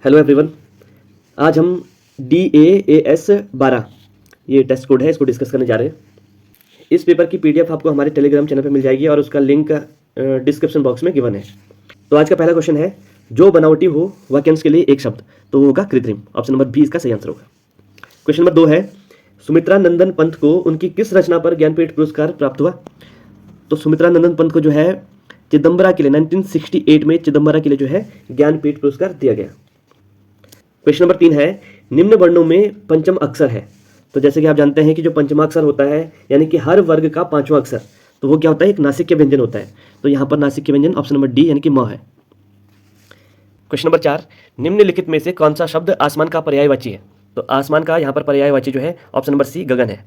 Hello everyone. आज हम DAAS 12 ये टेस्ट कोड है, इसको डिस्कस करने जा रहे हैं। इस पेपर की PDF आपको हमारे टेलीग्राम चैनल पर मिल जाएगी और उसका लिंक डिस्क्रिप्शन बॉक्स में गिवन है। तो आज का पहला क्वेश्चन है, जो बनावटी हो वाक्यांश के लिए एक शब्द, तो वो होगा कृत्रिम। ऑप्शन नंबर बी इसका सही आंसर होगा। क्वेश्चन नंबर 2 है, सुमित्रा नंदन पंत को उनकी किस रचना पर ज्ञानपीठ पुरस्कार प्राप्त हुआ? तो सुमित्रा नंदन पंत को जो है चिदम्बरा के लिए 1968 में चिदम्बरा के लिए जो है ज्ञानपीठ पुरस्कार दिया गया। क्वेश्चन नंबर 3 है, निम्न वर्णों में पंचम अक्षर है। तो जैसे कि आप जानते हैं कि जो पंचमाक्षर होता है यानी कि हर वर्ग का पांचवा अक्षर, तो वो क्या होता है? एक नासिक व्यंजन होता है। तो यहाँ पर नासिक व्यंजन ऑप्शन नंबर डी यानी कि म है। क्वेश्चन नंबर 4, निम्नलिखित में से कौन सा शब्द आसमान का पर्यायवाची है? तो आसमान का यहाँ पर पर्यायवाची जो है ऑप्शन नंबर सी गगन है।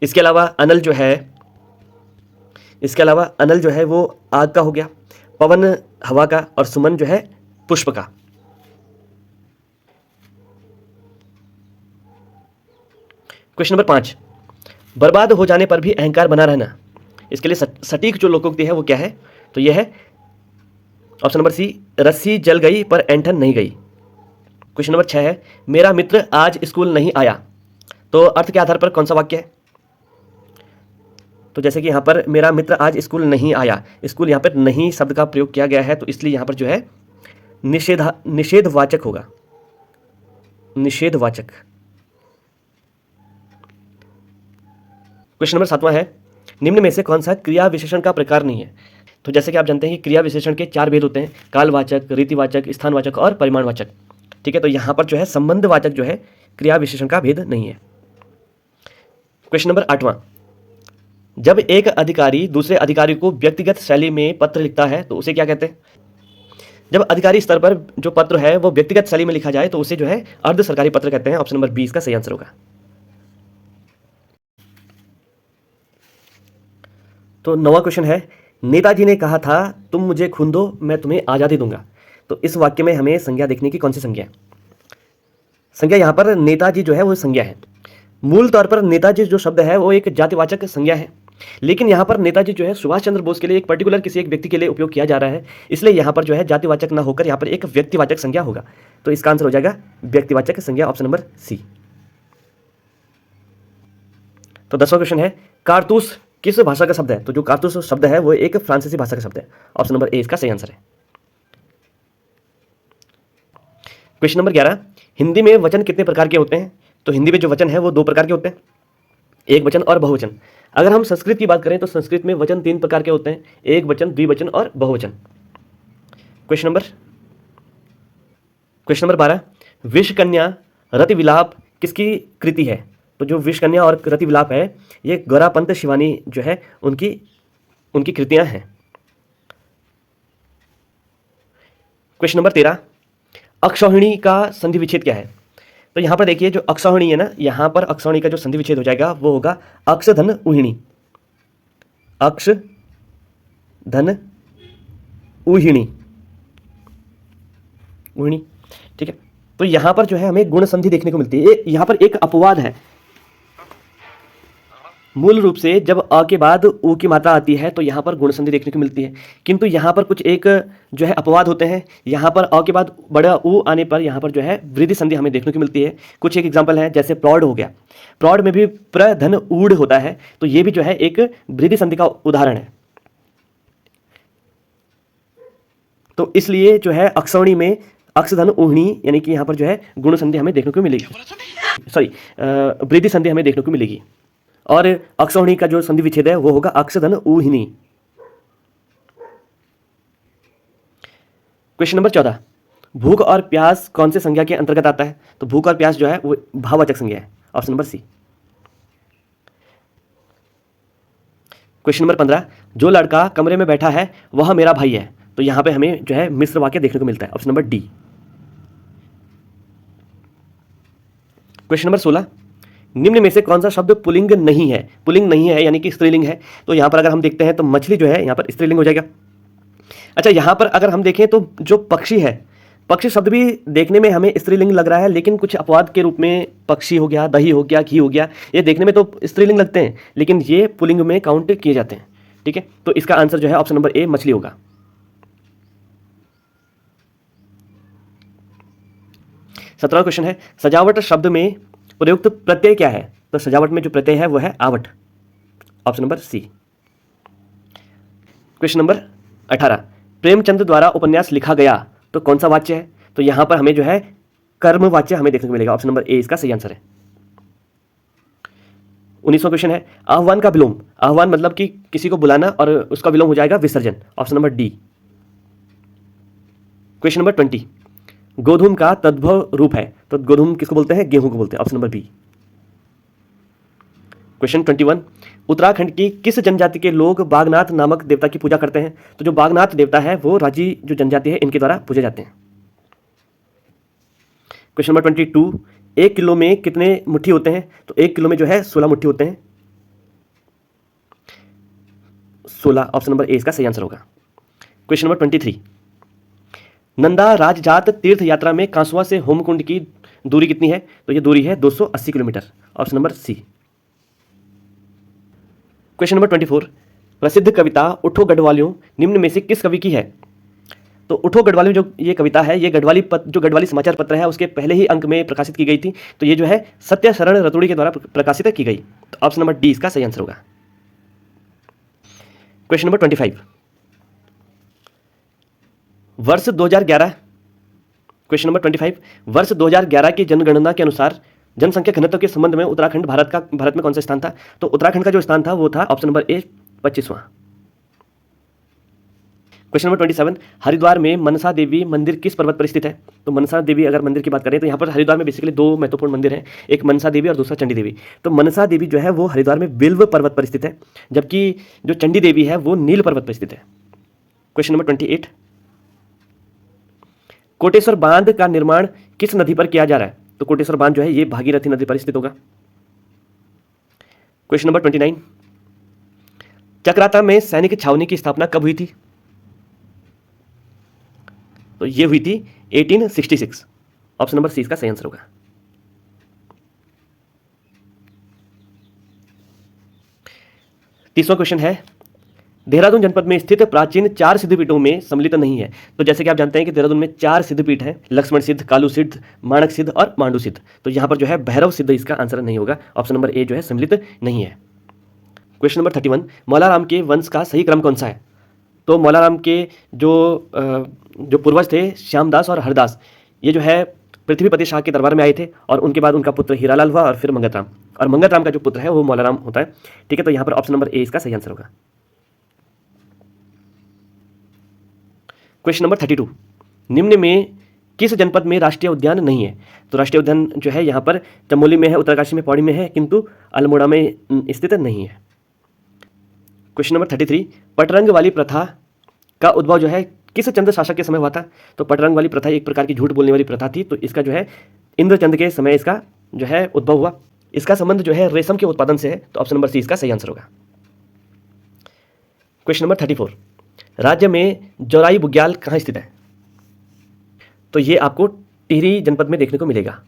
इसके अलावा अनल जो है वो आग का हो गया, पवन हवा का और सुमन जो है पुष्प का। क्वेश्चन नंबर 5, बर्बाद हो जाने पर भी अहंकार बना रहना, इसके लिए सटीक जो लोकोक्ति है वो क्या है? तो यह है ऑप्शन नंबर सी, रस्सी जल गई पर ऐंठन नहीं गई। क्वेश्चन नंबर 6 है, मेरा मित्र आज स्कूल नहीं आया, तो अर्थ के आधार पर कौन सा वाक्य है? तो जैसे कि यहाँ पर मेरा मित्र आज स्कूल नहीं आया, स्कूल यहाँ पर नहीं शब्द का प्रयोग किया गया है, तो इसलिए यहाँ पर जो है निषेधवाचक होगा, निषेधवाचक। क्वेश्चन नंबर 7वां है, निम्न में से कौन सा क्रिया विशेषण का प्रकार नहीं है? तो जैसे कि आप जानते हैं कि क्रिया विशेषण के 4 भेद होते हैं, कालवाचक, रीतिवाचक, स्थानवाचक और परिमाणवाचक। ठीक है, तो यहाँ पर जो है संबंधवाचक जो है क्रिया विशेषण का भेद नहीं है। क्वेश्चन नंबर 8वां, जब एक अधिकारी दूसरे अधिकारी को व्यक्तिगत शैली में पत्र लिखता है तो उसे क्या कहते हैं? जब अधिकारी स्तर पर जो पत्र है वो व्यक्तिगत शैली में लिखा जाए तो उसे जो है अर्ध सरकारी पत्र कहते हैं। ऑप्शन नंबर बी इसका सही आंसर होगा। तो 9वां क्वेश्चन है, नेताजी ने कहा था तुम मुझे खून दो मैं तुम्हें आज़ादी दूंगा, तो इस वाक्य में हमें संज्ञा देखने की कौन सी संज्ञा है? संज्ञा यहाँ पर नेताजी जो है वो संज्ञा है। मूल तौर पर नेताजी जो शब्द है वो एक जातिवाचक संज्ञा है, लेकिन यहाँ पर नेताजी जो है सुभाष चंद्र बोस के लिए एक पर्टिकुलर किसी एक व्यक्ति के लिए उपयोग किया जा रहा है, इसलिए यहाँ पर जो है जातिवाचक ना होकर यहाँ पर एक व्यक्तिवाचक संज्ञा होगा। तो इसका आंसर हो जाएगा व्यक्तिवाचक संज्ञा, ऑप्शन नंबर सी। तो 10वां क्वेश्चन है, कारतूस किस भाषा का शब्द है? तो जो कारतूस शब्द है वो एक फ्रांसीसी भाषा का शब्द है। ऑप्शन नंबर ए इसका सही आंसर है। क्वेश्चन नंबर 11, हिंदी में वचन कितने प्रकार के होते हैं? तो हिंदी में जो वचन है वो 2 प्रकार के होते हैं, एक वचन और बहुवचन। अगर हम संस्कृत की बात करें तो संस्कृत में वचन 3 प्रकार के होते हैं, एक वचन, द्विवचन और बहुवचन। क्वेश्चन नंबर 12, विषकन्या रतिविलाप किसकी कृति है? तो जो विषकन्या और रतिविलाप है ये गौरापंत शिवानी जो है उनकी कृतियां हैं। क्वेश्चन नंबर 13, अक्षौहिणी का संधि विच्छेद क्या है? तो यहां पर देखिए जो अक्षौहिणी है ना, यहां पर अक्षौहिणी का जो संधि विच्छेद हो जाएगा वो होगा अक्ष धन उहिणी, अक्ष धन उहिणी, उहिणी। ठीक है, तो यहां पर जो है हमें गुण संधि देखने को मिलती है। यहां पर एक अपवाद है, मूल रूप से जब अ के बाद उ की मात्रा आती है तो यहाँ पर गुण संधि देखने को मिलती है, किंतु यहाँ पर कुछ एक जो है अपवाद होते हैं। यहाँ पर अ के बाद बड़ा उ आने पर यहाँ पर जो है वृद्धि संधि हमें देखने को मिलती है। कुछ एक एग्जांपल है, जैसे प्रौढ़ हो गया, प्रौढ़ में भी प्र धन ऊढ़ होता है, तो ये भी जो है एक वृद्धि संधि का उदाहरण है। तो इसलिए जो है अक्षौणी में अक्ष धन ऊहणी यानी कि यहाँ पर जो है गुण संधि हमें देखने को मिलेगी, सॉरी वृद्धि संधि हमें देखने को मिलेगी, और अक्षौहिणी का जो संधि विच्छेद है वो होगा अक्ष धन ऊहिणी। क्वेश्चन नंबर 14, भूख और प्यास कौन से संज्ञा के अंतर्गत आता है? तो भूख और प्यास जो है वो भाववाचक संज्ञा है। Option number C. Question number 15, जो लड़का कमरे में बैठा है वह मेरा भाई है, तो यहां पे हमें जो है मिश्र वाक्य देखने को मिलता है। Option number D. Question number 16, निम्न में से कौन सा शब्द पुल्लिंग नहीं है? पुल्लिंग नहीं है यानी कि स्त्रीलिंग है, तो यहां पर अगर हम देखते हैं तो मछली जो है यहां पर स्त्रीलिंग हो जाएगा। अच्छा, यहां पर अगर हम देखें तो जो पक्षी है, पक्षी शब्द भी देखने में हमें स्त्रीलिंग लग रहा है, लेकिन कुछ अपवाद के रूप में पक्षी हो गया, दही हो गया, घी हो गया, ये देखने में तो स्त्रीलिंग लगते हैं लेकिन ये पुल्लिंग में काउंट किए जाते हैं। ठीक है, तो इसका आंसर जो है ऑप्शन नंबर ए मछली होगा। 17वां क्वेश्चन है, सजावट शब्द में प्रयुक्त प्रत्यय क्या है? तो सजावट में जो प्रत्यय है वो है आवट, option number C. Question number 18, Premchand द्वारा उपन्यास लिखा गया तो कौन सा वाच्य है? तो यहां पर हमें जो है कर्म वाच्य हमें देखने को मिलेगा, ऑप्शन नंबर ए इसका सही आंसर है। 19वां क्वेश्चन है, आह्वान का विलोम, आह्वान मतलब कि किसी को बुलाना और उसका विलोम हो जाएगा विसर्जन, option number D. Question number 20, गोधूम का तद्भव रूप है, तो गोधूम किसको बोलते हैं? गेहूं को बोलते हैं, option number B. Question 21, Uttarakhand की किस जनजाति के लोग बागनाथ नामक देवता की पूजा करते हैं? तो जो बागनाथ देवता है वो राजी जो जनजाति है इनके द्वारा पूजे जाते हैं। क्वेश्चन नंबर 22, 1 किलो में कितने मुट्ठी होते हैं? तो 1 किलो में जो है 16 मुट्ठी होते हैं, 16, ऑप्शन नंबर ए इसका सही आंसर होगा। क्वेश्चन नंबर 23, नंदा राजजात तीर्थ यात्रा में कांसुआ से होमकुंड की दूरी कितनी है? तो ये दूरी है 280 kilometre, option number C. Question number 24, प्रसिद्ध कविता उठो गढ़वालियों निम्न में से किस कवि की है? तो उठो गढ़वालियों जो ये कविता है ये जो गढ़वाली समाचार पत्र है उसके पहले ही अंक में प्रकाशित की गई थी, तो ये जो है सत्य शरण रतुड़ी के द्वारा प्रकाशित की गई, तो ऑप्शन नंबर डी इसका सही आंसर होगा। क्वेश्चन नंबर 25, वर्ष 2011, क्वेश्चन नंबर 25, वर्ष 2011 की जनगणना के अनुसार जनसंख्या घनत्व के संबंध में उत्तराखंड भारत में कौन सा स्थान था? तो उत्तराखंड का जो स्थान था वो था ऑप्शन नंबर ए 25वां। क्वेश्चन नंबर 27, हरिद्वार में मनसा देवी मंदिर किस पर्वत पर स्थित है? तो मनसा देवी अगर मंदिर की बात करें तो यहाँ पर हरिद्वार में बेसिकली 2 महत्वपूर्ण मंदिर हैं, एक मनसा देवी और दूसरा चंडी देवी। तो मनसा देवी जो है वो हरिद्वार में बिल्व पर्वत पर स्थित है, जबकि जो चंडी देवी है वो नील पर्वत पर स्थित है। क्वेश्चन नंबर 28, कोटेश्वर बांध का निर्माण किस नदी पर किया जा रहा है? तो कोटेश्वर बांध जो है ये भागीरथी नदी पर स्थित होगा। क्वेश्चन नंबर 29, चक्राता में सैनिक छावनी की स्थापना कब हुई थी? तो ये हुई थी 1866, ऑप्शन नंबर सी इसका सही आंसर होगा। तीसरा क्वेश्चन है, देहरादून जनपद में स्थित प्राचीन 4 सिद्धपीठों में सम्मिलित नहीं है। तो जैसे कि आप जानते हैं कि देहरादून में 4 सिद्धपीठ हैं, लक्ष्मण सिद्ध, कालू सिद्ध, माणक सिद्ध और मांडू सिद्ध। तो यहां पर जो है भैरव सिद्ध इसका आंसर नहीं होगा, ऑप्शन नंबर ए जो है सम्मिलित नहीं है। क्वेश्चन नंबर 31, मौलाराम के वंश का सही क्रम कौन सा है? तो मौलाराम के जो पूर्वज थे श्यामदास और हरदास, ये जो है पृथ्वीपति शाह के दरबार में आए थे और उनके बाद उनका पुत्र हीरालाल हुआ और फिर मंगतराम, और मंगतराम का जो पुत्र है वो मौलाराम होता है। ठीक है, तो यहाँ पर ऑप्शन नंबर ए इसका सही आंसर होगा। क्वेश्चन नंबर 32, निम्न में किस जनपद में राष्ट्रीय उद्यान नहीं है? तो राष्ट्रीय उद्यान जो है यहाँ पर चमोली में है, उत्तरकाशी में, पौड़ी में है, किंतु अल्मोड़ा में स्थित नहीं है। क्वेश्चन नंबर 33, पटरंग वाली प्रथा का उद्भव जो है किस चंद्र शासक के समय हुआ था? तो पटरंग वाली प्रथा एक प्रकार की झूठ बोलने वाली प्रथा थी, तो इसका जो है इंद्रचंद के समय इसका जो है उद्भव हुआ। इसका संबंध जो है रेशम के उत्पादन से है, तो ऑप्शन नंबर सी इसका सही आंसर होगा। क्वेश्चन नंबर 34, राज्य में जौराई बुग्याल कहाँ स्थित है? तो ये आपको टिहरी जनपद में देखने को मिलेगा।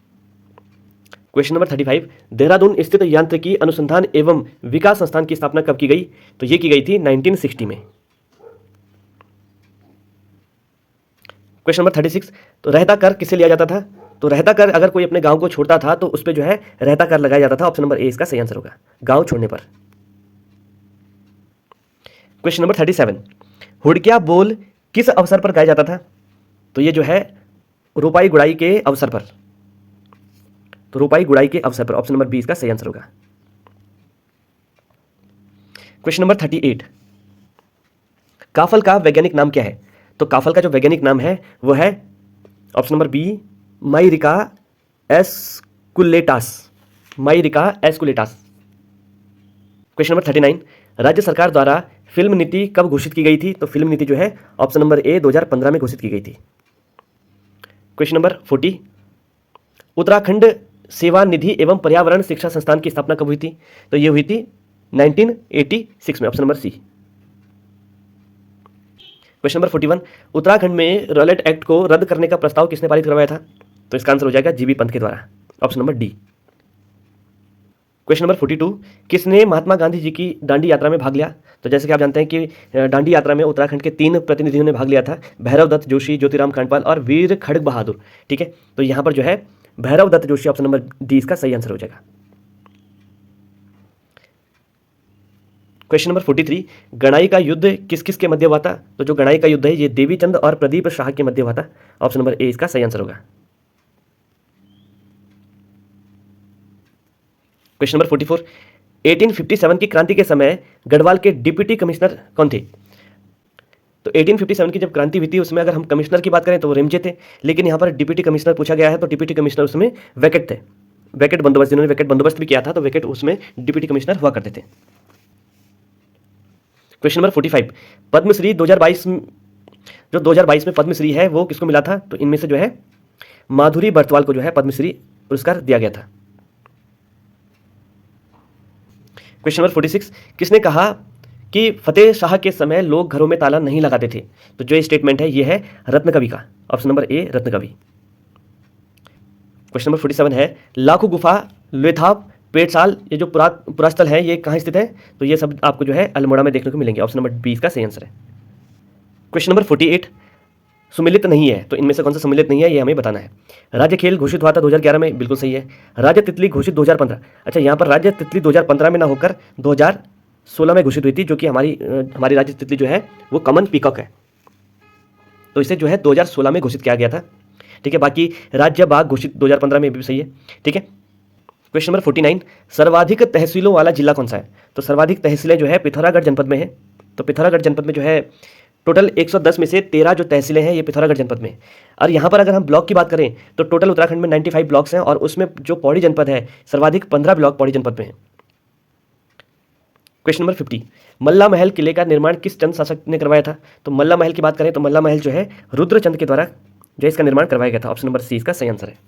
क्वेश्चन नंबर 35, देहरादून स्थित यांत्रिकी अनुसंधान एवं विकास संस्थान की स्थापना कब की गई? तो ये की गई थी 1960 में। क्वेश्चन नंबर 36, तो रहता कर किसे लिया जाता था? तो रहता कर अगर कोई अपने गांव को छोड़ता था तो उस पर जो है रहता कर लगाया जाता था, ऑप्शन नंबर ए इसका सही आंसर होगा, गांव छोड़ने पर। क्वेश्चन नंबर 37, हुड़किया बोल किस अवसर पर गाया जाता था? तो ये जो है रोपाई गुड़ाई के अवसर पर, तो रोपाई गुड़ाई के अवसर पर, ऑप्शन नंबर बी इसका सही आंसर होगा। क्वेश्चन नंबर 38, काफल का वैज्ञानिक नाम क्या है? तो काफल का जो वैज्ञानिक नाम है वो है option number B myrica esculenta, myrica esculenta. Question number 39, राज्य सरकार द्वारा फिल्म नीति कब घोषित की गई थी? तो फिल्म नीति जो है ऑप्शन नंबर ए 2015 में घोषित की गई थी। क्वेश्चन नंबर 40, उत्तराखंड सेवा निधि एवं पर्यावरण शिक्षा संस्थान की स्थापना कब हुई थी? तो ये हुई थी 1986 में, option number C. Question number 41, Uttarakhand में रॉयलेट एक्ट को रद्द करने का प्रस्ताव किसने पारित करवाया था? तो इसका आंसर हो जाएगा जीबी पंत के द्वारा, option number D. Question number 42, किसने महात्मा गांधी जी की दांडी यात्रा में भाग लिया? तो जैसे कि आप जानते हैं कि दांडी यात्रा में उत्तराखंड के 3 प्रतिनिधियों ने भाग लिया था, भैरव दत्त जोशी, ज्योतिराम कांडपाल और वीर खड़ग बहादुर। ठीक है, तो यहाँ पर जो है Bhairav Dutt Joshi, option number D इसका सही आंसर हो जाएगा। क्वेश्चन नंबर 43, गणाई का युद्ध किस किस के मध्य हुआ था? तो जो गणाई का युद्ध है ये देवीचंद और प्रदीप शाह के मध्य हुआ था। ऑप्शन नंबर ए इसका सही आंसर होगा। क्वेश्चन नंबर 44, 1857 की क्रांति के समय गढ़वाल के डिप्टी कमिश्नर कौन थे? तो 1857 की जब क्रांति हुई थी उसमें अगर हम कमिश्नर की बात करें तो वो रिमजे थे, लेकिन यहाँ पर डिप्टी कमिश्नर पूछा गया है तो डिप्टी कमिश्नर उसमें वैकेट थे। वैकेट बंदोबस्त, जिन्होंने वैकेट बंदोबस्त भी किया था तो वैकेट उसमें डिप्टी कमिश्नर हुआ करते थे। क्वेश्चन नंबर 45, पद्मश्री 2022 जो 2022 में पद्मश्री है वो किसको मिला था? तो इनमें से जो है माधुरी बर्तवाल को जो है पद्मश्री पुरस्कार दिया गया था। क्वेश्चन नंबर 46, किसने कहा कि फतेह शाह के समय लोग घरों में ताला नहीं लगाते थे? तो जो ये स्टेटमेंट है ये है रत्नकवि का। Option number A Ratnakavi. Question number 47 है, लाखू गुफा, लोथाप, पेटसाल, ये जो पुरास्थल है ये कहाँ स्थित है? तो ये सब आपको जो है अल्मोड़ा में देखने को मिलेंगे। ऑप्शन नंबर बी इसका सही आंसर है। क्वेश्चन नंबर 48, सुमिलित नहीं है तो इनमें से कौन सा सुमिलित नहीं है ये हमें बताना है। राज्य खेल घोषित हुआ था 2011 में, बिल्कुल सही है। राज्य तितली घोषित 2015, अच्छा यहाँ पर राज्य तितली 2015 में ना होकर 2016 में घोषित हुई थी, जो कि हमारी राज्य तितली जो है वो कॉमन पीकॉक है, तो इसे जो है 2016 में घोषित किया गया था। ठीक है, बाकी राज्य बाघ घोषित 2015 में भी सही है। ठीक है, क्वेश्चन नंबर 49, सर्वाधिक तहसीलों वाला जिला कौन सा है? तो सर्वाधिक तहसीलें जो है पिथौरागढ़ जनपद में है। तो पिथौरागढ़ जनपद में जो है टोटल 110 में से 13 जो तहसीलें हैं ये पिथौरागढ़ जनपद में। और यहाँ पर अगर हम ब्लॉक की बात करें तो टोटल उत्तराखंड में 95 ब्लॉक्स हैं और उसमें जो पौड़ी जनपद है सर्वाधिक 15 ब्लॉक पौड़ी जनपद में है। क्वेश्चन नंबर 50, मल्ला महल किले का निर्माण किस चंद शासक ने करवाया था? तो मल्ला महल की बात करें तो मल्ला महल जो है रुद्रचंद के द्वारा जो है इसका निर्माण करवाया गया था। ऑप्शन नंबर सी इसका सही आंसर है।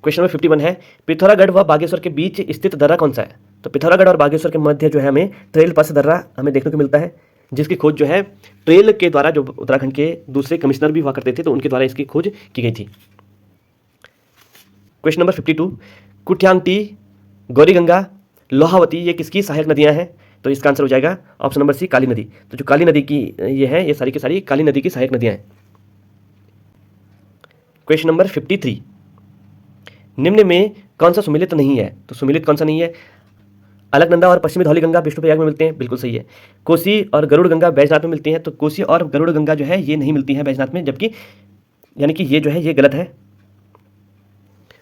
क्वेश्चन नंबर 51 है, पिथौरागढ़ व बागेश्वर के बीच स्थित दर्रा कौन सा है? तो पिथौरागढ़ और बागेश्वर के मध्य जो है हमें ट्रेल पास दर्रा हमें देखने को मिलता है, जिसकी खोज जो है ट्रेल के द्वारा, जो उत्तराखंड के दूसरे कमिश्नर भी हुआ करते थे तो उनके द्वारा इसकी खोज की गई थी। क्वेश्चन नंबर 52, कुठ्यांगटी, गौरीगंगा, लोहावती ये किसकी सहायक नदियां हैं? तो इसका आंसर हो जाएगा ऑप्शन नंबर सी काली नदी। तो जो काली नदी की ये है ये सारी की सारी काली नदी की सहायक नदियां हैं। क्वेश्चन नंबर 53, निम्न में कौन सा सुमिलित नहीं है? तो सुमिलित कौन सा नहीं है? अलकनंदा और पश्चिमी धौलीगंगा विष्णुप्रयाग में मिलते हैं, बिल्कुल सही है। कोसी और गरुड़ गंगा बैजनाथ में मिलती हैं, तो कोसी और गरुड़ गंगा जो है ये नहीं मिलती है बैजनाथ में, जबकि यानी कि ये जो है ये गलत है।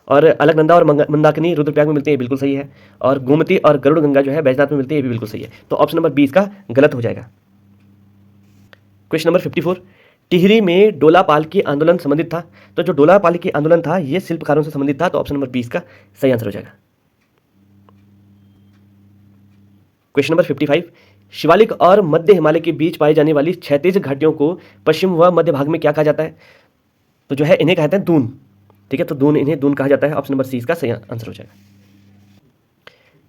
और अलकनंदा और मंदाकिनी रुद्रप्रयाग में मिलते हैं, बिल्कुल सही है। और गोमती और गरुड़ गंगा जो है बैजनाथ में मिलती है, ये भी बिल्कुल सही है। तो ऑप्शन नंबर 20 का गलत हो जाएगा। क्वेश्चन नंबर 54, टिहरी में डोलापाल की आंदोलन संबंधित था? तो जो डोलापाल की आंदोलन था ये शिल्पकारों से संबंधित था, तो ऑप्शन नंबर 20 का सही आंसर हो जाएगा। क्वेश्चन नंबर 55, शिवालिक और मध्य हिमालय के बीच पाई जाने वाली क्षैतिज घाटियों को पश्चिम व मध्य भाग में क्या कहा जाता है? तो जो है इन्हें कहते हैं दून। ठीक है, तो दून, इन्हें दून कहा जाता है। ऑप्शन नंबर सी इसका सही आंसर हो जाएगा।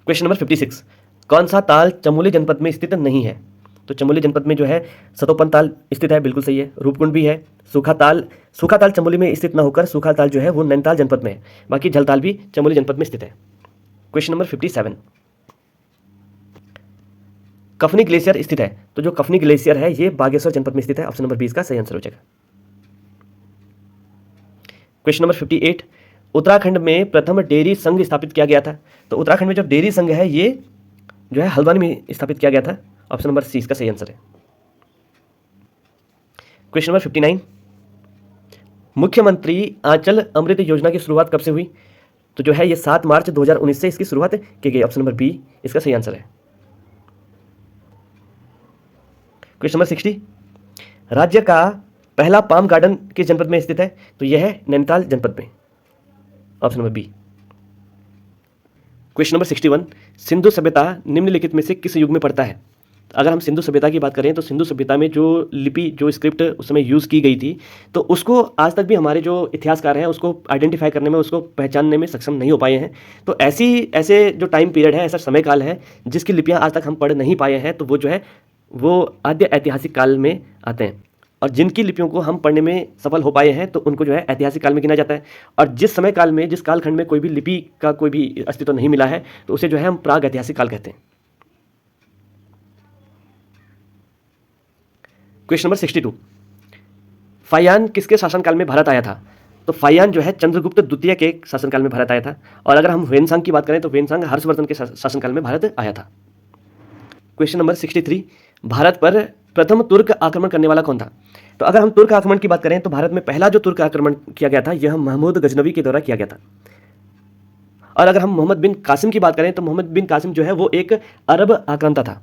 क्वेश्चन नंबर 56, कौन सा ताल चमोली जनपद में स्थित नहीं है? तो चमोली जनपद में जो है सतोपन ताल स्थित है, बिल्कुल सही है। रूपकुंड भी है। सूखा ताल चमोली में स्थित न होकर सूखा ताल जो है वो नैनीताल जनपद में है। बाकी झलताल भी चमोली जनपद में स्थित है। क्वेश्चन नंबर 57, कफनी ग्लेशियर स्थित है? तो जो कफनी ग्लेशियर है ये बागेश्वर जनपद में स्थित है। ऑप्शन नंबर 20 का सही आंसर हो जाएगा। क्वेश्चन नंबर 58, उत्तराखंड में प्रथम डेयरी संघ स्थापित किया गया था? तो उत्तराखंड में जो डेयरी संघ है ये जो है हल्द्वानी में स्थापित किया गया था। ऑप्शन नंबर सी इसका सही आंसर है। क्वेश्चन नंबर 59, मुख्यमंत्री आंचल अमृत योजना की शुरुआत कब से हुई? तो जो है ये 7 मार्च 2019 से इसकी शुरुआत की गई। ऑप्शन नंबर बी इसका सही आंसर है। क्वेश्चन नंबर 60, राज्य का पहला पाम गार्डन किस जनपद में स्थित है? तो यह है नैनीताल जनपद में। Option number B. Question number 61, Sindhu सभ्यता निम्नलिखित में से किस युग में पड़ता है? अगर हम सिंधु सभ्यता की बात करें तो सिंधु सभ्यता में जो लिपि, जो स्क्रिप्ट उस समय यूज़ की गई थी, तो उसको आज तक भी हमारे जो इतिहासकार हैं उसको आइडेंटिफाई करने में, उसको पहचानने में सक्षम नहीं हो पाए हैं। तो ऐसे जो टाइम पीरियड है, ऐसा समय काल है जिसकी लिपियाँ आज तक हम पढ़ नहीं पाए हैं, तो वो जो है वो आद्य ऐतिहासिक काल में आते हैं। और जिनकी लिपियों को हम पढ़ने में सफल हो पाए हैं तो उनको जो है ऐतिहासिक काल में गिना जाता है। और जिस समय काल में, जिस कालखंड में कोई भी लिपि का कोई भी अस्तित्व नहीं मिला है तो उसे जो है हम प्राग ऐतिहासिक काल कहते हैं। क्वेश्चन नंबर 62, फाहियान किसके शासनकाल में भारत आया था? तो फाहियान जो है चंद्रगुप्त द्वितीय के शासनकाल में भारत आया था। और अगर हम ह्वेनसांग की बात करें तो ह्वेनसांग हर्षवर्धन के शासनकाल में भारत आया था। क्वेश्चन नंबर 63, भारत पर प्रथम तुर्क आक्रमण करने वाला कौन था? तो अगर हम तुर्क आक्रमण की बात करें तो भारत में पहला जो तुर्क आक्रमण किया गया था यह महमूद गजनवी के द्वारा किया गया था। और अगर हम मोहम्मद बिन कासिम की बात करें तो मोहम्मद बिन कासिम जो है वो एक अरब आक्रांता था।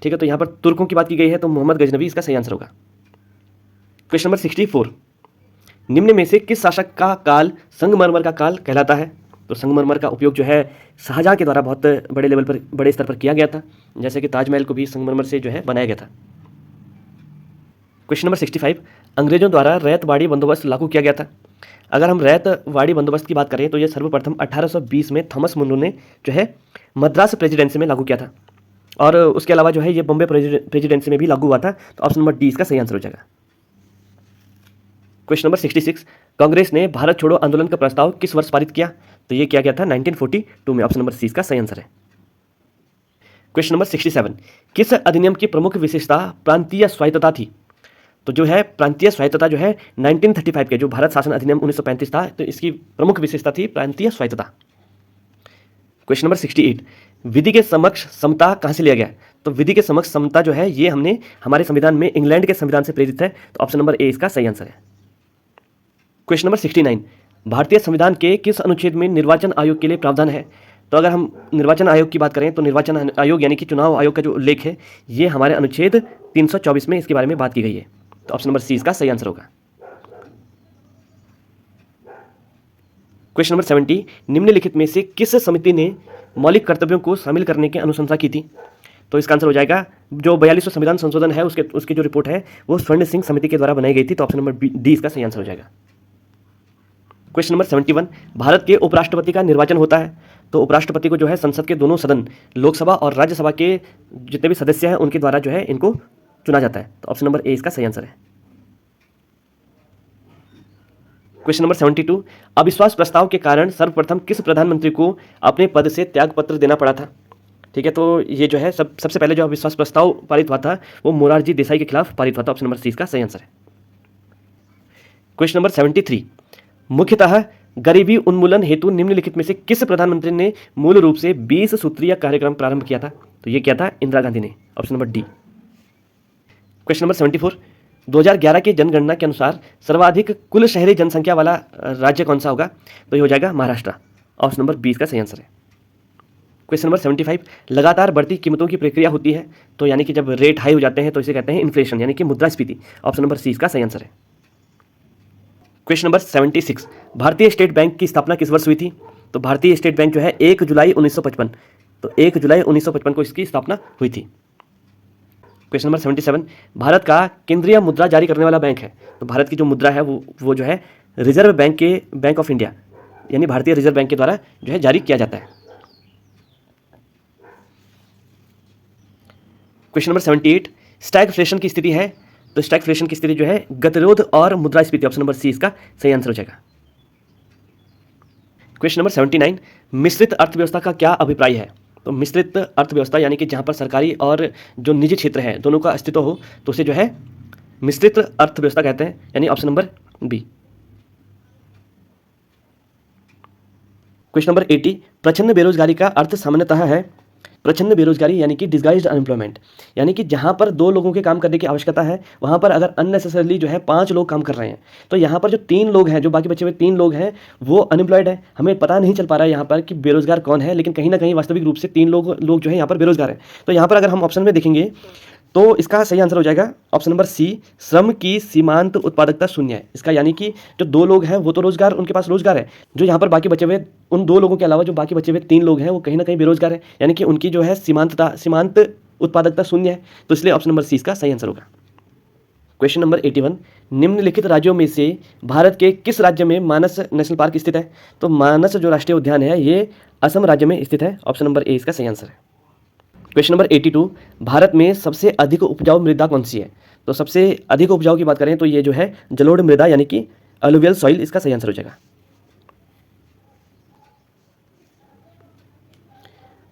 ठीक है, तो यहाँ पर तुर्कों की बात की गई है तो मोहम्मद गजनवी इसका सही आंसर होगा। क्वेश्चन नंबर 64, निम्न में से किस शासक का काल संगमरमर का काल कहलाता है? तो संगमरमर का उपयोग जो है शाहजहां के द्वारा बहुत बड़े लेवल पर, बड़े स्तर पर किया गया था, जैसे कि ताजमहल को भी संगमरमर से जो है बनाया गया था। क्वेश्चन नंबर 65, अंग्रेजों द्वारा रैयतवाड़ी बंदोबस्त लागू किया गया था। अगर हम रैयतवाड़ी बंदोबस्त की बात करें तो यह सर्वप्रथम 1820 में थॉमस मुनरो ने जो है मद्रास प्रेसिडेंसी में लागू किया था। और उसके अलावा जो है ये बॉम्बे प्रेसिडेंसी में भी लागू हुआ था। तो ऑप्शन नंबर डी इसका सही आंसर हो जाएगा। क्वेश्चन नंबर 66, कांग्रेस ने भारत छोड़ो आंदोलन का प्रस्ताव किस वर्ष पारित किया? तो ये किया गया था 1942 में। ऑप्शन नंबर सी इसका सही आंसर है। क्वेश्चन नंबर 67, किस अधिनियम की प्रमुख विशेषता प्रांतीय स्वायत्तता थी? तो जो है प्रांतीय स्वायत्तता जो है 1935 के जो भारत शासन अधिनियम 1935 था, तो इसकी प्रमुख विशेषता थी प्रांतीय स्वायत्तता। क्वेश्चन नंबर 68, विधि के समक्ष समता कहाँ से लिया गया? तो विधि के समक्ष समता जो है ये हमने हमारे संविधान में इंग्लैंड के संविधान से प्रेरित है। तो ऑप्शन नंबर ए इसका सही आंसर है। क्वेश्चन नंबर 69, भारतीय संविधान के किस अनुच्छेद में निर्वाचन आयोग के लिए प्रावधान है? तो अगर हम निर्वाचन आयोग की बात करें तो निर्वाचन आयोग यानी कि चुनाव आयोग का जो उल्लेख है ये हमारे अनुच्छेद 324 में इसके बारे में बात की गई है। तो ऑप्शन नंबर सी इसका सही आंसर होगा। क्वेश्चन नंबर 70, निम्नलिखित में से किस समिति ने मौलिक कर्तव्यों को शामिल करने की अनुशंसा की थी? तो इसका आंसर हो जाएगा जो 42वां संविधान संशोधन है उसकी जो रिपोर्ट है वो स्वर्ण सिंह समिति के द्वारा बनाई गई थी। तो ऑप्शन नंबर डी इसका सही आंसर हो जाएगा। क्वेश्चन नंबर 71, भारत के उपराष्ट्रपति का निर्वाचन होता है। तो उपराष्ट्रपति को जो है संसद के दोनों सदन लोकसभा और राज्यसभा के जितने भी सदस्य हैं उनके द्वारा जो है इनको चुना जाता है। तो ऑप्शन नंबर ए इसका सही आंसर है। क्वेश्चन नंबर 72, अविश्वास प्रस्ताव के कारण सर्वप्रथम किस प्रधानमंत्री को अपने पद से त्यागपत्र देना पड़ा था? ठीक है, तो ये जो है सबसे पहले जो अविश्वास प्रस्ताव पारित हुआ था वो मोरारजी देसाई के खिलाफ पारित हुआ था। ऑप्शन नंबर सी इसका सही आंसर है। क्वेश्चन नंबर 73, मुख्यतः गरीबी उन्मूलन हेतु निम्नलिखित में से किस प्रधानमंत्री ने मूल रूप से 20 सूत्रीय कार्यक्रम प्रारंभ किया था? तो ये किया था इंदिरा गांधी ने। Option number D. Question number 74, 2011 की जनगणना के अनुसार सर्वाधिक कुल शहरी जनसंख्या वाला राज्य कौन सा होगा? तो ये हो जाएगा महाराष्ट्र। ऑप्शन नंबर 20 का सही आंसर है। क्वेश्चन नंबर 75, लगातार बढ़ती कीमतों की प्रक्रिया होती है तो यानी कि जब रेट हाई हो जाते हैं तो इसे कहते हैं इन्फ्लेशन यानी कि मुद्रास्फीति। ऑप्शन नंबर सी इसका सही आंसर है। क्वेश्चन नंबर 76, भारतीय स्टेट बैंक की स्थापना किस वर्ष हुई थी? तो भारतीय स्टेट बैंक जो है 1 जुलाई 1955, तो 1 जुलाई 1955 को इसकी स्थापना हुई थी। क्वेश्चन नंबर 77, भारत का केंद्रीय मुद्रा जारी करने वाला बैंक है। तो भारत की जो मुद्रा है वो जो है रिजर्व बैंक के बैंक ऑफ इंडिया यानी भारतीय रिजर्व बैंक के द्वारा जो है जारी किया जाता है। क्वेश्चन नंबर 78, स्टैगफ्लेशन की स्थिति है। तो स्टैगफ्लेशन की स्थिति जो है गतिरोध और मुद्रास्फीति। ऑप्शन नंबर सी इसका सही आंसर हो जाएगा। क्वेश्चन नंबर 79, मिश्रित अर्थव्यवस्था का क्या अभिप्राय है? तो मिश्रित अर्थव्यवस्था यानी कि जहां पर सरकारी और जो निजी क्षेत्र है दोनों का अस्तित्व हो तो उसे जो है मिश्रित अर्थव्यवस्था कहते हैं, यानी option number B. Question number 80, प्रच्छन्न बेरोजगारी का अर्थ सामान्यतः है। प्रच्छन्न बेरोजगारी यानी कि डिस्गाइज्ड अनएम्प्लॉयमेंट, यानी कि जहां पर 2 लोगों के काम करने की आवश्यकता है वहां पर अगर अननेसेसरली जो है 5 लोग काम कर रहे हैं तो यहाँ पर जो 3 लोग हैं, जो बाकी बचे हुए 3 लोग हैं वो अनएम्प्लॉयड है। हमें पता नहीं चल पा रहा है यहाँ पर कि बेरोजगार कौन है, लेकिन कहीं ना कहीं वास्तविक रूप से 3 लोग जो है यहाँ पर बेरोजगार है। तो यहाँ पर अगर हम ऑप्शन में देखेंगे तो इसका सही आंसर हो जाएगा ऑप्शन नंबर सी, श्रम की सीमांत उत्पादकता शून्य है। इसका यानी कि जो 2 लोग हैं वो तो रोजगार, उनके पास रोजगार है, जो यहाँ पर बाकी बचे हुए उन 2 लोगों के अलावा जो बाकी बचे हुए 3 लोग हैं वो कहीं ना कहीं बेरोजगार है, यानी कि उनकी जो है सीमांत उत्पादकता शून्य है। तो इसलिए ऑप्शन नंबर सी इसका सही आंसर होगा। क्वेश्चन नंबर 81, निम्नलिखित राज्यों में से भारत के किस राज्य में मानस नेशनल पार्क स्थित है? तो मानस जो राष्ट्रीय उद्यान है ये असम राज्य में स्थित है। ऑप्शन नंबर ए इसका सही आंसर है। क्वेश्चन नंबर 82, भारत में सबसे अधिक उपजाऊ मृदा कौन सी है? तो सबसे अधिक उपजाऊ की बात करें तो ये जो है जलोढ़ मृदा यानी कि अलुवियल सॉइल, इसका सही आंसर हो जाएगा।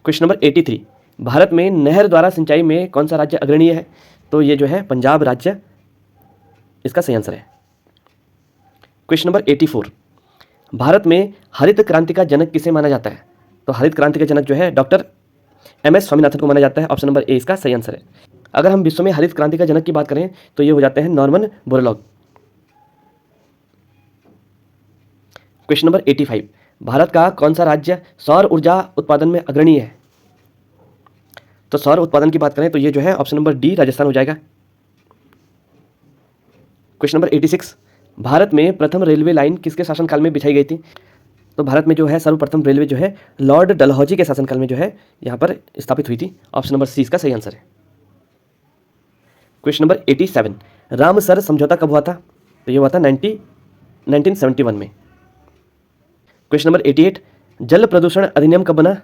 क्वेश्चन नंबर 83, भारत में नहर द्वारा सिंचाई में कौन सा राज्य अग्रणीय है? तो ये जो है पंजाब राज्य इसका सही आंसर है। क्वेश्चन नंबर 84, भारत में हरित क्रांति का जनक किसे माना जाता है? तो हरित क्रांति का जनक जो है डॉक्टर MS स्वामीनाथन को माना जाता है। ऑप्शन नंबर ए इसका सही आंसर है। अगर हम विश्व में हरित क्रांति का जनक की बात करें तो ये हो जाते हैं Norman Borlaug. Question number 85, Bharat का कौन सा राज्य सौर ऊर्जा उत्पादन में अग्रणी है? तो सौर उत्पादन की बात करें तो ये जो है ऑप्शन नंबर डी राजस्थान हो जाएगा। क्वेश्चन नंबर 86, भारत में प्रथम रेलवे लाइन किसके शासनकाल में बिछाई गई थी? तो भारत में जो है सर्वप्रथम रेलवे जो है लॉर्ड डलहौजी के शासनकाल में जो है यहाँ पर स्थापित हुई थी। ऑप्शन नंबर सी इसका सही आंसर है। क्वेश्चन नंबर 87, रामसर समझौता कब हुआ था? तो ये हुआ था 1971 में। क्वेश्चन नंबर 88, जल प्रदूषण अधिनियम कब बना?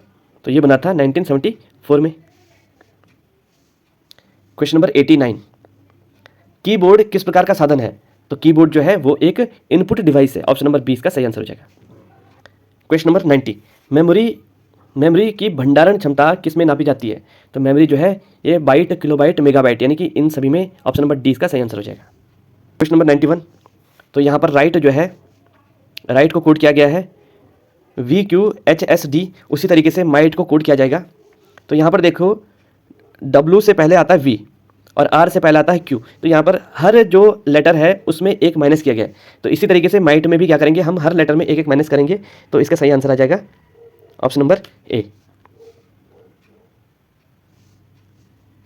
तो ये बना था 1974 में। क्वेश्चन नंबर 89, कीबोर्ड किस प्रकार का साधन है? तो कीबोर्ड जो है वो एक इनपुट डिवाइस है। ऑप्शन नंबर 20 का सही आंसर हो जाएगा। क्वेश्चन नंबर 90, मेमोरी की भंडारण क्षमता किस में नापी जाती है? तो मेमोरी जो है ये बाइट, किलोबाइट, मेगाबाइट, यानी कि इन सभी में ऑप्शन नंबर डी का सही आंसर हो जाएगा। क्वेश्चन नंबर 91, तो यहाँ पर राइट जो है राइट को कोड किया गया है VQHSD, उसी तरीके से माइट को कोड किया जाएगा। तो यहाँ पर देखो W से पहले आता है V और R से पहले आता है Q, तो यहाँ पर हर जो लेटर है उसमें एक माइनस किया गया है। तो इसी तरीके से माइट में भी क्या करेंगे, हम हर लेटर में एक एक माइनस करेंगे। तो इसका सही आंसर आ जाएगा ऑप्शन नंबर ए।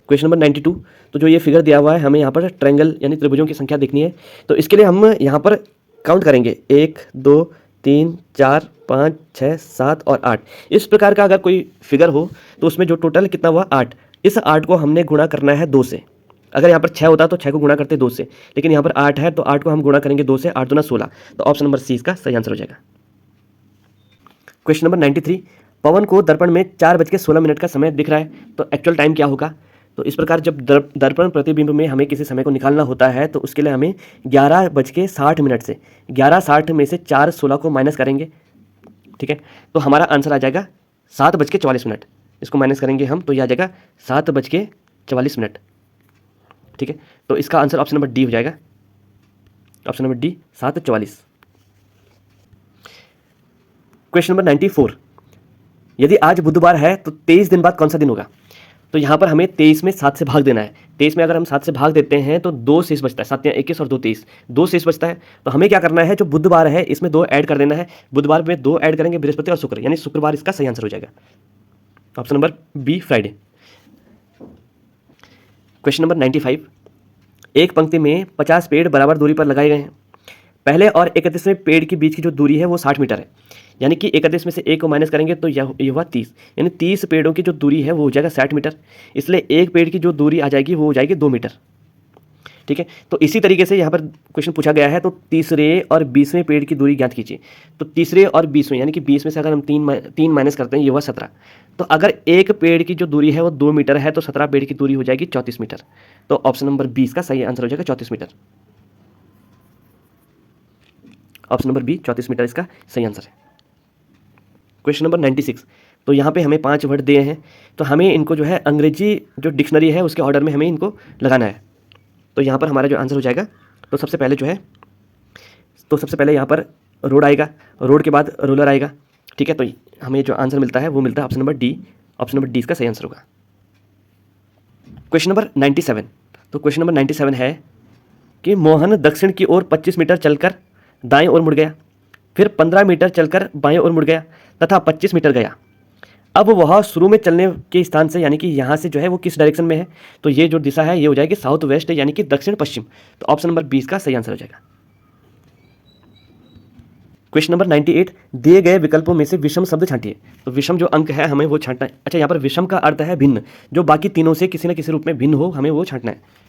क्वेश्चन नंबर 92, तो जो ये फिगर दिया हुआ है हमें यहाँ पर ट्रायंगल यानी त्रिभुजों की संख्या देखनी है। तो इसके लिए हम यहाँ पर काउंट करेंगे 1 2 3 4 5 6 7 और 8। इस प्रकार का अगर कोई फिगर हो तो उसमें जो टोटल कितना हुआ 8, इस 8 को हमने गुणा करना है 2 से। अगर यहाँ पर 6 होता तो 6 को गुणा करते 2 से, लेकिन यहाँ पर 8 है तो 8 को हम गुणा करेंगे 2 से, 8 दूना 16। तो ऑप्शन नंबर सी इसका सही आंसर हो जाएगा। क्वेश्चन नंबर 93, पवन को दर्पण में 4:16 का समय दिख रहा है, तो एक्चुअल टाइम क्या होगा? तो इस प्रकार जब दर्पण प्रतिबिंब में हमें किसी समय को निकालना होता है तो उसके लिए हमें 11:60 से 11:60 में से 4:16 को माइनस करेंगे। ठीक है, तो हमारा आंसर आ जाएगा 7:44। इसको माइनस करेंगे हम तो यह आ जाएगा 7:44। ठीक है, तो इसका आंसर ऑप्शन नंबर डी हो जाएगा। Option number D 7:44। Question number 94, यदि आज बुधवार है तो 23 दिन बाद कौन सा दिन होगा? तो यहाँ पर हमें 23 में 7 से भाग देना है। 23 में अगर हम 7 से भाग देते हैं तो 2 शेष बचता है, 7 या 21 और 2 23, 2 शेष बचता है। तो हमें क्या करना है, जो बुधवार है इसमें 2 ऐड कर देना है। बुधवार में 2 ऐड करेंगे, बृहस्पति और शुक्र, यानी शुक्रवार इसका सही आंसर हो जाएगा। Option number B Friday. Question number 95, एक पंक्ति में 50 पेड़ बराबर दूरी पर लगाए गए हैं। पहले और 31वें पेड़ के बीच की जो दूरी है वो 60 मीटर है, यानी कि 31 में से 1 को माइनस करेंगे तो ये हुआ 30, यानी 30 पेड़ों की जो दूरी है वो हो जाएगा 60 मीटर। इसलिए एक पेड़ की जो दूरी आ जाएगी वो हो जाएगी 2 मीटर। ठीक है, तो इसी तरीके से यहाँ पर क्वेश्चन पूछा गया है, तो तीसरे और 20वें पेड़ की दूरी ज्ञात कीजिए। तो तीसरे और 20वें, यानी कि 20 में से अगर हम 3 माइनस करते हैं ये हुआ 17। तो अगर एक पेड़ की जो दूरी है वो 2 मीटर है तो 17 पेड़ की दूरी हो जाएगी 34 मीटर। तो ऑप्शन नंबर 20 का सही आंसर हो जाएगा 34 metre. Option number B 34 metre इसका सही आंसर है। क्वेश्चन नंबर 96, तो यहाँ पे हमें 5 वर्ड दिए हैं, तो हमें इनको जो है अंग्रेजी जो डिक्शनरी है उसके ऑर्डर में हमें इनको लगाना है। तो यहाँ पर हमारा जो आंसर हो जाएगा, तो सबसे पहले जो है सबसे पहले यहाँ पर रोड आएगा, रोड के बाद रोलर आएगा। ठीक है, तो हमें जो आंसर मिलता है वो मिलता है option number D. Option number D इसका सही आंसर होगा। क्वेश्चन नंबर 97, तो क्वेश्चन नंबर 97 है कि मोहन दक्षिण की ओर 25 मीटर चलकर दाएं ओर मुड़ गया, फिर 15 मीटर चलकर बाएं ओर मुड़ गया तथा 25 मीटर गया। अब वह शुरू में चलने के स्थान से, यानी कि यहाँ से जो है वो किस डायरेक्शन में है? तो ये जो दिशा है ये हो जाएगी साउथ वेस्ट, यानी कि दक्षिण पश्चिम। तो ऑप्शन नंबर 20 का सही आंसर हो जाएगा। क्वेश्चन नंबर 98, दिए गए विकल्पों में से विषम शब्द छांटिए। तो विषम जो अंक है हमें वो छांटना है। अच्छा, यहाँ पर विषम का अर्थ है भिन्न, जो बाकी तीनों से किसी न किसी रूप में भिन्न हो, हमें वो छांटना है।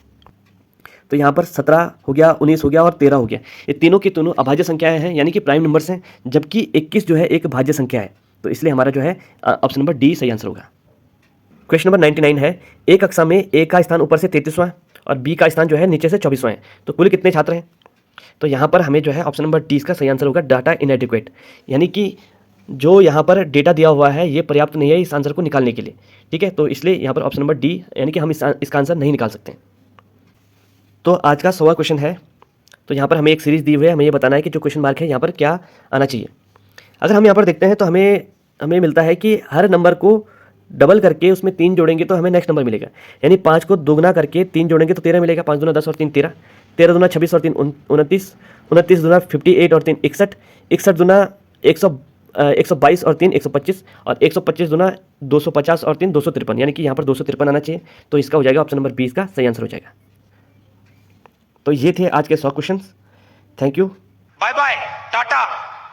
तो यहाँ पर 17 हो गया, 19 हो गया और 13 हो गया। ये तीनों की तीनों अभाज्य संख्याएं हैं, यानी कि प्राइम नंबर्स हैं, जबकि 21 जो है एक भाज्य संख्या है। तो इसलिए हमारा जो है ऑप्शन नंबर डी सही आंसर होगा। क्वेश्चन नंबर 99 है, एक कक्षा में ए का स्थान ऊपर से 33वां और बी का स्थान जो है नीचे से 24वां है, तो कुल कितने छात्र हैं? तो यहाँ पर हमें जो है ऑप्शन नंबर डी का सही आंसर होगा डाटा इनएडिक्वेट, यानी कि जो यहाँ पर डेटा दिया हुआ है ये पर्याप्त नहीं है इस आंसर को निकालने के लिए। ठीक है, तो इसलिए यहाँ पर ऑप्शन नंबर डी, यानी कि हम इसका आंसर नहीं निकाल सकते। तो आज का 100वां क्वेश्चन है तो यहाँ पर हमें एक सीरीज़ दी हुई है, हमें ये बताना है कि जो क्वेश्चन मार्क है यहाँ पर क्या आना चाहिए। अगर हम यहाँ पर देखते हैं तो हमें हमें मिलता है कि हर नंबर को डबल करके उसमें 3 जोड़ेंगे तो हमें नेक्स्ट नंबर मिलेगा। यानी 5 को दोगुना करके 3 जोड़ेंगे तो 13 मिलेगा। 5 दूना 10 और 3 13, 13 दूना 26 और 3 29, 29 दूना 58 और 3 61, 61 दूना 122 और 3 125 और 125 दूना 250 और 3 253, यानी कि यहाँ पर 253 आना चाहिए। तो इसका हो जाएगा ऑप्शन नंबर 20 का सही आंसर हो जाएगा। तो ये थे आज के 100 questions. Thank you. Bye bye, टाटा,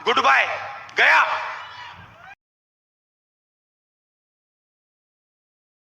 गुड बाय, गया।